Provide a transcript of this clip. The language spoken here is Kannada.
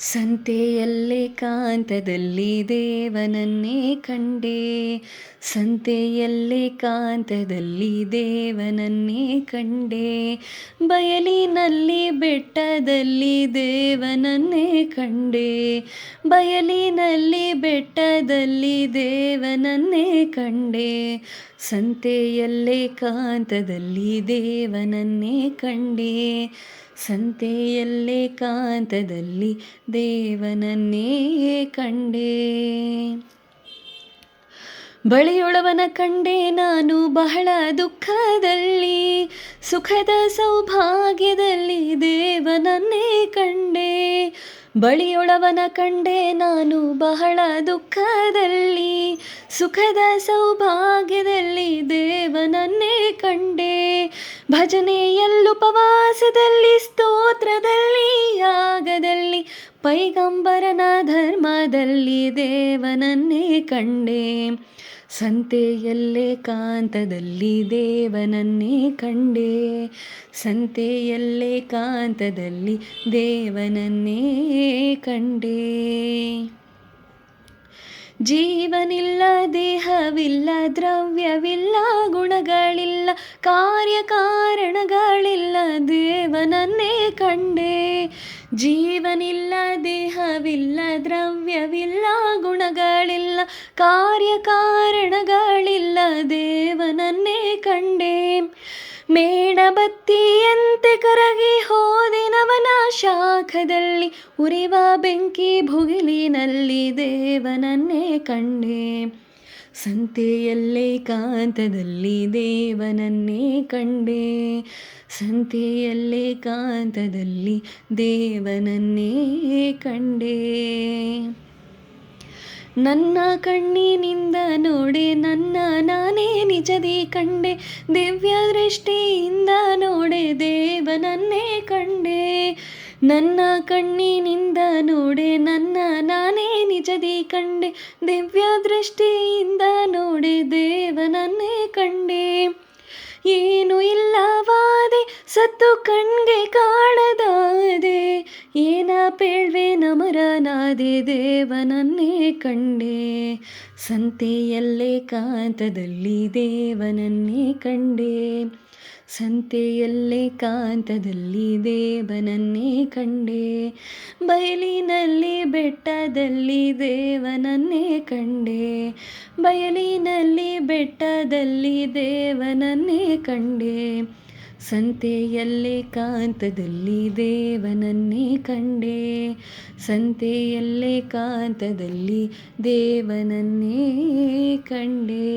ಸಂತೆಯಲ್ಲೇ ಕಾಂತದಲ್ಲಿ ದೇವನನ್ನೇ ಕಂಡೆ. ಸಂತೆಯಲ್ಲೇ ಕಾಂತದಲ್ಲಿ ದೇವನನ್ನೇ ಕಂಡೆ. ಬಯಲಿನಲ್ಲಿ ಬೆಟ್ಟದಲ್ಲಿ ದೇವನನ್ನೇ ಕಂಡೆ. ಬಯಲಿನಲ್ಲಿ ಬೆಟ್ಟದಲ್ಲಿ ದೇವನನ್ನೇ ಕಂಡೆ. ಸಂತೆಯಲ್ಲೇ ಕಾಂತದಲ್ಲಿ ದೇವನನ್ನೇ ಕಂಡೆ. ಸಂತೆಯಲ್ಲೇ ಕಾಂತದಲ್ಲಿ ದೇವನನ್ನೇ ಕಂಡೆ. ಬಳಿಯೊಳವನ ಕಂಡೆ ನಾನು ಬಹಳ ದುಃಖದಲ್ಲಿ, ಸುಖದ ಸೌಭಾಗ್ಯದಲ್ಲಿ ದೇವನನ್ನೇ ಕಂಡೆ. ಬಳಿಯೊಳವನ ಕಂಡೆ ನಾನು ಬಹಳ ದುಃಖದಲ್ಲಿ, ಸುಖದ ಸೌಭಾಗ್ಯದಲ್ಲಿ ದೇವನನ್ನೇ ಕಂಡೆ. ಭಜನೆಯಲ್ಲುಪವಾಸದಲ್ಲಿ, ಸ್ತೋತ್ರದಲ್ಲಿ, ಯಾಗದಲ್ಲಿ, ಪೈಗಂಬರನ ಧರ್ಮದಲ್ಲಿ ದೇವನನ್ನೇ ಕಂಡೆ. ಸಂತೆಯಲ್ಲೇ ಕಾಂತದಲ್ಲಿ ದೇವನನ್ನೇ ಕಂಡೆ. ಸಂತೆಯಲ್ಲೇ ಕಾಂತದಲ್ಲಿ ದೇವನನ್ನೇ ಕಂಡೆ. ಜೀವನಿಲ್ಲ, ದೇಹವಿಲ್ಲ, ದ್ರವ್ಯವಿಲ್ಲ, ಗುಣಗಳಿಲ್ಲ, ಕಾರ್ಯಕಾರಣಗಳಿಲ್ಲ, ದೇವನನ್ನೇ ಕಂಡೆ. ಜೀವನಿಲ್ಲ, ದೇಹವಿಲ್ಲ, ದ್ರವ್ಯವಿಲ್ಲ, ಗುಣಗಳಿಲ್ಲ, ಕಾರ್ಯಕಾರಣಗಳಿಲ್ಲ, ದೇವನನ್ನೇ ಕಂಡೆ. ಮೇಣಬತ್ತಿಯಂತೆ ಕರಗಿ ಹೋದೆನವನ ಶಾಖದಲ್ಲಿ, ಉರಿವ ಬೆಂಕಿ ಭುಗಿಲಿನಲ್ಲಿ ದೇವನನ್ನೇ ಕಂಡೆ. ಸಂತೆಯಲ್ಲೇ ಕಾಂತದಲ್ಲಿ ದೇವನನ್ನೇ ಕಂಡೆ. ಸಂತೆಯಲ್ಲೇ ಕಾಂತದಲ್ಲಿ ದೇವನನ್ನೇ ಕಂಡೆ. ನನ್ನ ಕಣ್ಣಿನಿಂದ ನೋಡೆ ನನ್ನ ನಾನೇ ನಿಜದಿ ಕಂಡೆ. ದಿವ್ಯ ದೃಷ್ಟಿಯಿಂದ ನೋಡೆ ದೇವನನ್ನೇ ಕಂಡೆ. ನನ್ನ ಕಣ್ಣಿನಿಂದ ನೋಡೆ ನನ್ನ ನಾನೇ ನಿಜದಿ ಕಂಡೆ. ದಿವ್ಯ ದೃಷ್ಟಿಯಿಂದ ನೋಡೆ ದೇವನನ್ನೇ ಕಂಡೆ. ಏನು ಇಲ್ಲವಾದೆ, ಸತ್ತು ಕಣ್ಗೆ ಕಾಣದಾದೆ, ಏನ ಪೇಳ್ವೆ ನಮರನಾದೆ ದೇವನನ್ನೇ ಕಂಡೆ. ಸಂತೆಯಲ್ಲೇ ಕಾಂತದಲ್ಲಿ ದೇವನನ್ನೇ ಕಂಡೆ. ಸಂತೆಯಲ್ಲೇ ಕಾಂತದಲ್ಲಿ ದೇವನನ್ನೇ ಕಂಡೆ. ಬಯಲಿನಲ್ಲಿ ಬೆಟ್ಟದಲ್ಲಿ ದೇವನನ್ನೇ ಕಂಡೆ. ಬಯಲಿನಲ್ಲಿ ಬೆಟ್ಟದಲ್ಲಿ ದೇವನನ್ನೇ ಕಂಡೆ. ಸಂತೆಯಲ್ಲೇ ಕಾಂತದಲ್ಲಿ ದೇವನನ್ನೇ ಕಂಡೆ. ಸಂತೆಯಲ್ಲೇ ಕಾಂತದಲ್ಲಿ ದೇವನನ್ನೇ ಕಂಡೆ.